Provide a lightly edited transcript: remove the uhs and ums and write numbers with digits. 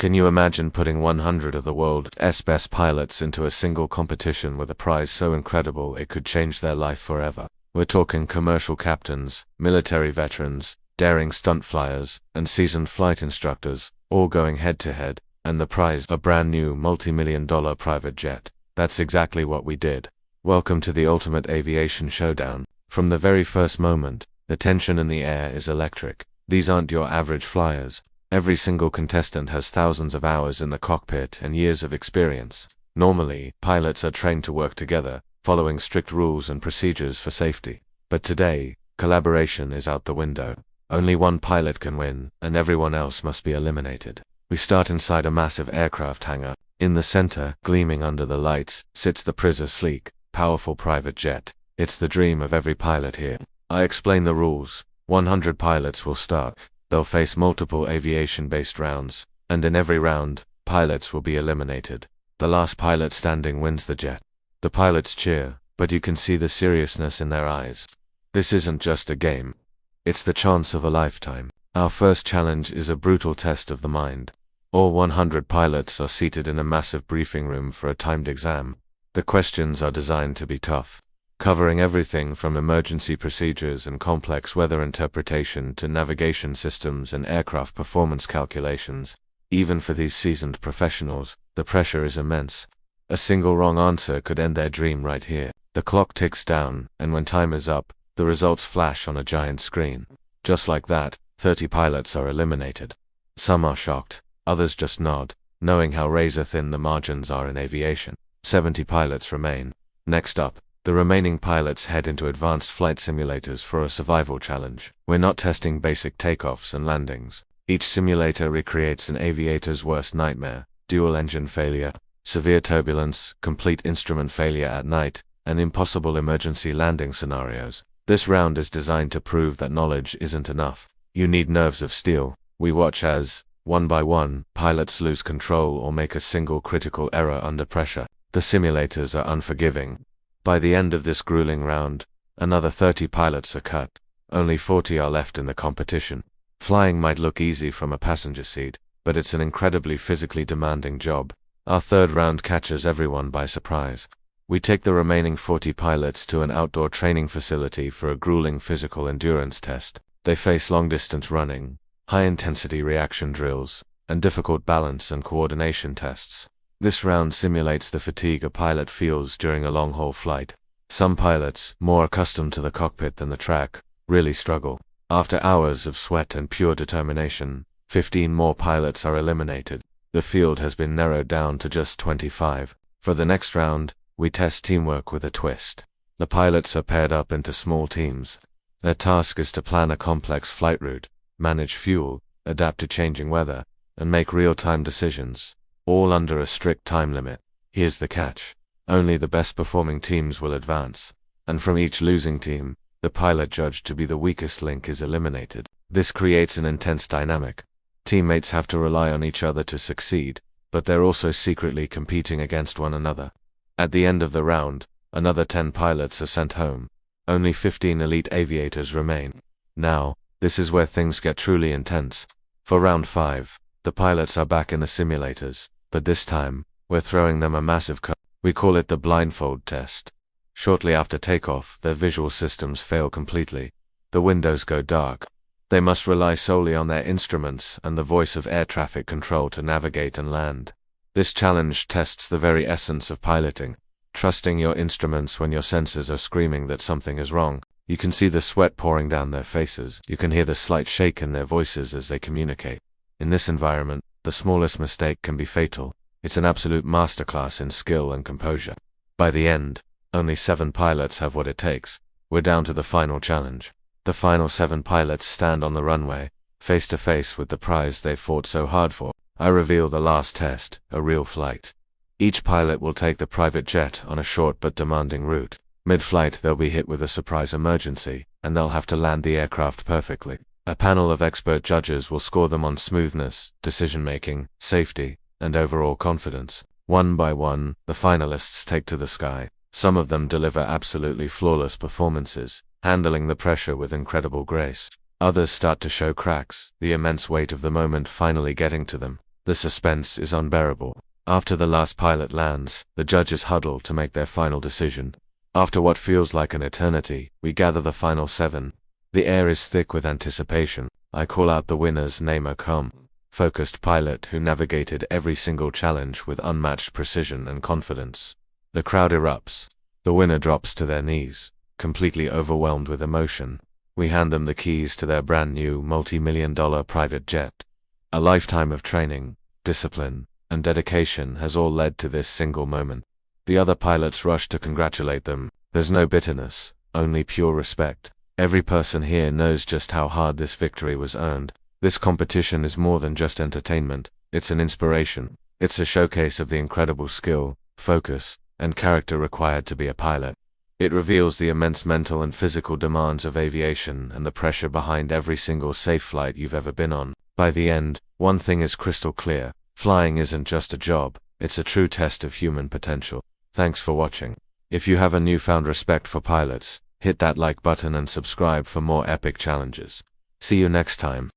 Can you imagine putting 100 of the world's best pilots into a single competition with a prize so incredible it could change their life forever? We're talking commercial captains, military veterans, daring stunt flyers, and seasoned flight instructors, all going head-to-head, and the prize, a brand new multi-million-dollar private jet. That's exactly what we did. Welcome to the ultimate aviation showdown. From the very first moment, the tension in the air is electric. These aren't your average flyers. Every single contestant has thousands of hours in the cockpit and years of experience. Normally, pilots are trained to work together, following strict rules and procedures for safety. But today, collaboration is out the window. Only one pilot can win, and everyone else must be eliminated. We start inside a massive aircraft hangar. In the center, gleaming under the lights, sits the Priz, sleek, powerful private jet. It's the dream of every pilot here. I explain the rules. 100 pilots will start. They'll face multiple aviation-based rounds, and in every round, pilots will be eliminated. The last pilot standing wins the jet. The pilots cheer, but you can see the seriousness in their eyes. This isn't just a game. It's the chance of a lifetime. Our first challenge is a brutal test of the mind. All 100 pilots are seated in a massive briefing room for a timed exam. The questions are designed to be tough, covering everything from emergency procedures and complex weather interpretation to navigation systems and aircraft performance calculations. Even for these seasoned professionals, the pressure is immense. A single wrong answer could end their dream right here. The clock ticks down, and when time is up, the results flash on a giant screen. Just like that, 30 pilots are eliminated. Some are shocked, others just nod, knowing how razor-thin the margins are in aviation. 70 pilots remain. Next up, the remaining pilots head into advanced flight simulators for a survival challenge. We're not testing basic takeoffs and landings. Each simulator recreates an aviator's worst nightmare: dual engine failure, severe turbulence, complete instrument failure at night, and impossible emergency landing scenarios. This round is designed to prove that knowledge isn't enough. You need nerves of steel. We watch as, one by one, pilots lose control or make a single critical error under pressure. The simulators are unforgiving. By the end of this grueling round, another 30 pilots are cut. Only 40 are left in the competition. Flying might look easy from a passenger seat, but it's an incredibly physically demanding job. Our third round catches everyone by surprise. We take the remaining 40 pilots to an outdoor training facility for a grueling physical endurance test. They face long-distance running, high-intensity reaction drills, and difficult balance and coordination tests. This round simulates the fatigue a pilot feels during a long-haul flight. Some pilots, more accustomed to the cockpit than the track, really struggle. After hours of sweat and pure determination, 15 more pilots are eliminated. The field has been narrowed down to just 25. For the next round, we test teamwork with a twist. The pilots are paired up into small teams. Their task is to plan a complex flight route, manage fuel, adapt to changing weather, and make real-time decisions, all under a strict time limit. Here's the catch. Only the best performing teams will advance, and from each losing team, the pilot judged to be the weakest link is eliminated. This creates an intense dynamic. Teammates have to rely on each other to succeed, but they're also secretly competing against one another. At the end of the round, another 10 pilots are sent home. Only 15 elite aviators remain. Now, this is where things get truly intense. For round 5, the pilots are back in the simulators, but this time, we're throwing them a massive cut. We call it the blindfold test. Shortly after takeoff, their visual systems fail completely. The windows go dark. They must rely solely on their instruments and the voice of air traffic control to navigate and land. This challenge tests the very essence of piloting, trusting your instruments when your sensors are screaming that something is wrong. You can see the sweat pouring down their faces. You can hear the slight shake in their voices as they communicate. In this environment, the smallest mistake can be fatal. It's an absolute masterclass in skill and composure. By the end, only 7 pilots have what it takes. We're down to the final challenge. The final 7 pilots stand on the runway, face to face with the prize they fought so hard for. I reveal the last test, a real flight. Each pilot will take the private jet on a short but demanding route. Mid-flight, they'll be hit with a surprise emergency, and they'll have to land the aircraft perfectly. A panel of expert judges will score them on smoothness, decision-making, safety, and overall confidence. One by one, the finalists take to the sky. Some of them deliver absolutely flawless performances, handling the pressure with incredible grace. Others start to show cracks, the immense weight of the moment finally getting to them. The suspense is unbearable. After the last pilot lands, the judges huddle to make their final decision. After what feels like an eternity, we gather the final 7. The air is thick with anticipation. I call out the winner's name, a calm, focused pilot who navigated every single challenge with unmatched precision and confidence. The crowd erupts. The winner drops to their knees, completely overwhelmed with emotion. We hand them the keys to their brand new multi-million-dollar private jet. A lifetime of training, discipline, and dedication has all led to this single moment. The other pilots rush to congratulate them. There's no bitterness, only pure respect. Every person here knows just how hard this victory was earned. This competition is more than just entertainment, it's an inspiration. It's a showcase of the incredible skill, focus, and character required to be a pilot. It reveals the immense mental and physical demands of aviation and the pressure behind every single safe flight you've ever been on. By the end, one thing is crystal clear: flying isn't just a job, it's a true test of human potential. Thanks for watching. If you have a newfound respect for pilots, hit that like button and subscribe for more epic challenges. See you next time.